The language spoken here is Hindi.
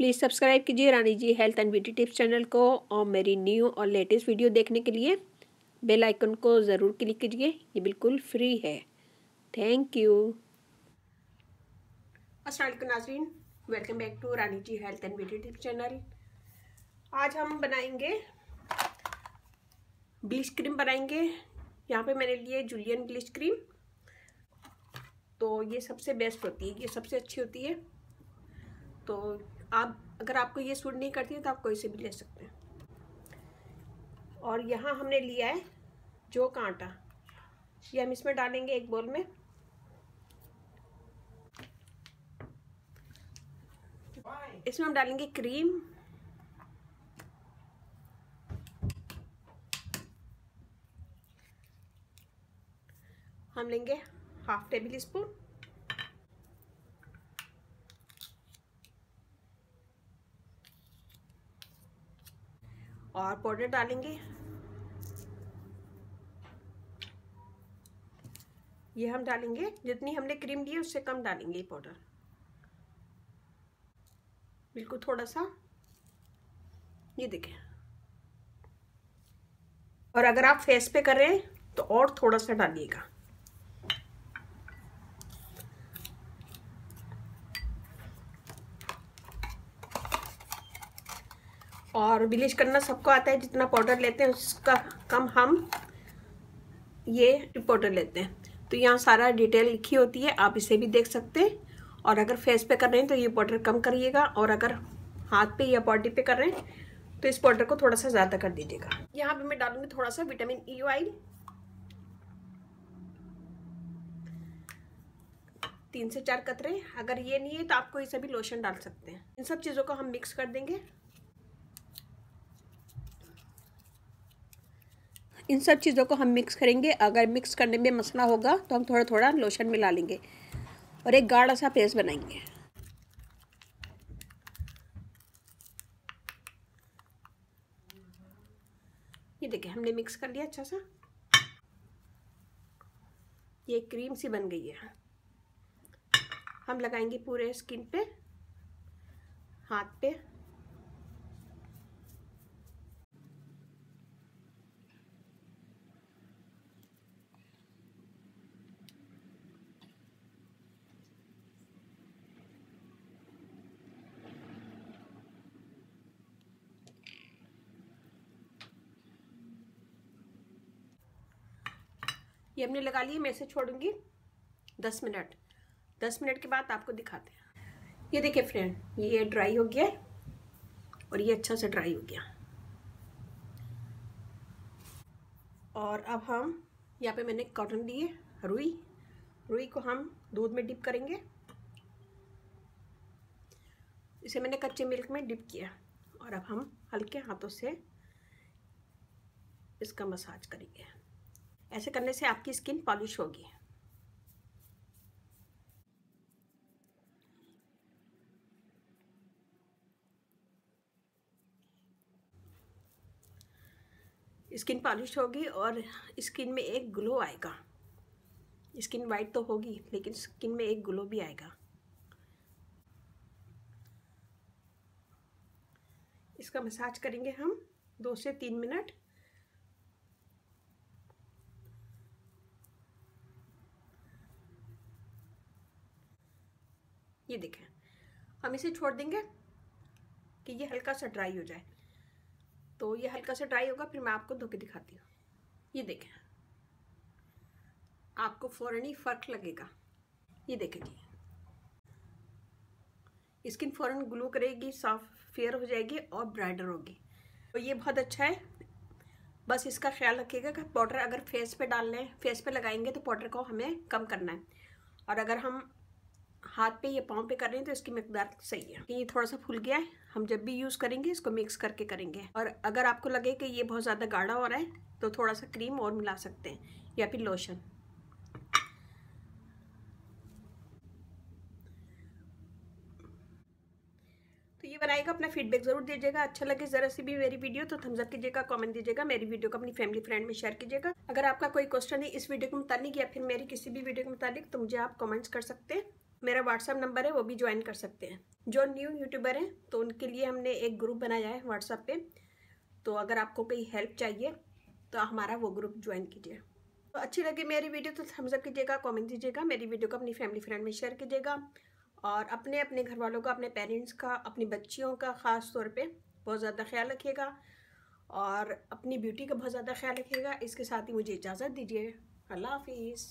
प्लीज़ सब्सक्राइब कीजिए Rani ji health and beauty tips channel को और मेरी न्यू और लेटेस्ट वीडियो देखने के लिए बेल आइकन को ज़रूर क्लिक कीजिए। ये बिल्कुल फ्री है। Thank you. अस्सलाम वालेकुम नाज़रीन, welcome back to Rani ji health and beauty tips channel. आज हम बनाएंगे ब्लीच क्रीम बनाएंगे। यहाँ पे मैंने लिए जूलियन ब्लीच क्रीम। तो ये सबसे बेस्ट होती है, ये सबसे अच्छी होती है। तो आप अगर आपको ये सूट नहीं करती है तो आप कोई से भी ले सकते हैं। और यहाँ हमने लिया है जो का आटा, ये हम इसमें डालेंगे एक बोल में। इसमें हम डालेंगे क्रीम, हम लेंगे हाफ टेबल स्पून, और पाउडर डालेंगे। ये हम डालेंगे जितनी हमने क्रीम ली है उससे कम डालेंगे ये पाउडर, बिल्कुल थोड़ा सा, ये देखें। और अगर आप फेस पे कर रहे हैं तो और थोड़ा सा डालिएगा। और ब्लीच करना सबको आता है, जितना पाउडर लेते हैं उसका कम हम ये पाउडर लेते हैं। तो यहाँ सारा डिटेल लिखी होती है, आप इसे भी देख सकते हैं। और अगर फेस पे कर रहे हैं तो ये पाउडर कम करिएगा, और अगर हाथ पे या बॉडी पे कर रहे हैं तो इस पाउडर को थोड़ा सा ज़्यादा कर दीजिएगा। यहाँ पे मैं डालूंगी थोड़ा सा विटामिन ई ऑयल, 3 से 4 कतरे। अगर ये नहीं है तो आप कोई सा भी लोशन डाल सकते हैं। इन सब चीज़ों को हम मिक्स कर देंगे। इन सब चीज़ों को हम मिक्स करेंगे। अगर मिक्स करने में मसला होगा तो हम थोड़ा थोड़ा लोशन मिला लेंगे और एक गाढ़ा सा पेस्ट बनाएंगे। ये देखिए हमने मिक्स कर लिया अच्छा सा, ये क्रीम सी बन गई है। हम लगाएंगे पूरे स्किन पे, हाथ पे। ये हमने लगा ली, मैं इसे छोड़ूंगी 10 मिनट। 10 मिनट के बाद आपको दिखाते हैं। ये देखिए फ्रेंड, ये ड्राई हो गया और ये अच्छा से ड्राई हो गया। और अब हम यहाँ पे मैंने कॉटन लिए, रुई को हम दूध में डिप करेंगे। इसे मैंने कच्चे मिल्क में डिप किया और अब हम हल्के हाथों से इसका मसाज करेंगे। ऐसे करने से आपकी स्किन पॉलिश होगी। स्किन पॉलिश होगी और स्किन में एक ग्लो आएगा। स्किन वाइट तो होगी लेकिन स्किन में एक ग्लो भी आएगा। इसका मसाज करेंगे हम 2 से 3 मिनट। ये देखें, हम इसे छोड़ देंगे कि ये हल्का सा ड्राई हो जाए। तो ये हल्का सा ड्राई होगा, फिर मैं आपको धो के दिखाती हूँ। ये देखें, आपको फौरन ही फर्क लगेगा। ये देखें जी, स्किन फौरन ग्लो करेगी, सॉफ्ट फेयर हो जाएगी और ब्राइटर होगी। तो ये बहुत अच्छा है। बस इसका ख्याल रखिएगा कि पाउडर अगर फेस पे डाल लें, फेस पे लगाएंगे तो पाउडर को हमें कम करना है। और अगर हम हाथ पे या पाँव पे कर रहे हैं तो इसकी मिकदार सही है। ये थोड़ा सा फूल गया है, हम जब भी यूज़ करेंगे इसको मिक्स करके करेंगे। और अगर आपको लगे कि ये बहुत ज़्यादा गाढ़ा हो रहा है तो थोड़ा सा क्रीम और मिला सकते हैं या फिर लोशन। तो ये बनाएगा, अपना फीडबैक ज़रूर दीजिएगा। अच्छा लगे ज़रा सी भी मेरी वीडियो तो थम्स अप कीजिएगा, कमेंट दीजिएगा, मेरी वीडियो को अपनी फैमिली फ्रेंड में शेयर कीजिएगा। अगर आपका कोई क्वेश्चन है इस वीडियो के मुतालिक या फिर मेरी किसी भी वीडियो के मुतालिक तो मुझे आप कमेंट्स कर सकते हैं। मेरा व्हाट्सअप नंबर है, वो भी ज्वाइन कर सकते हैं। जो न्यू यूट्यूबर हैं तो उनके लिए हमने एक ग्रुप बनाया है व्हाट्सअप पे, तो अगर आपको कोई हेल्प चाहिए तो हमारा वो ग्रुप ज्वाइन कीजिए। तो अच्छी लगी मेरी वीडियो तो थम्स अप कीजिएगा, कमेंट दीजिएगा, मेरी वीडियो को अपनी फैमिली फ्रेंड में शेयर कीजिएगा, और अपने अपने घर वालों का, अपने पेरेंट्स का, अपनी बच्चियों का ख़ास तौर पे बहुत ज़्यादा ख्याल रखिएगा, और अपनी ब्यूटी का बहुत ज़्यादा ख्याल रखिएगा। इसके साथ ही मुझे इजाज़त दीजिए। अल्लाह हाफिज़।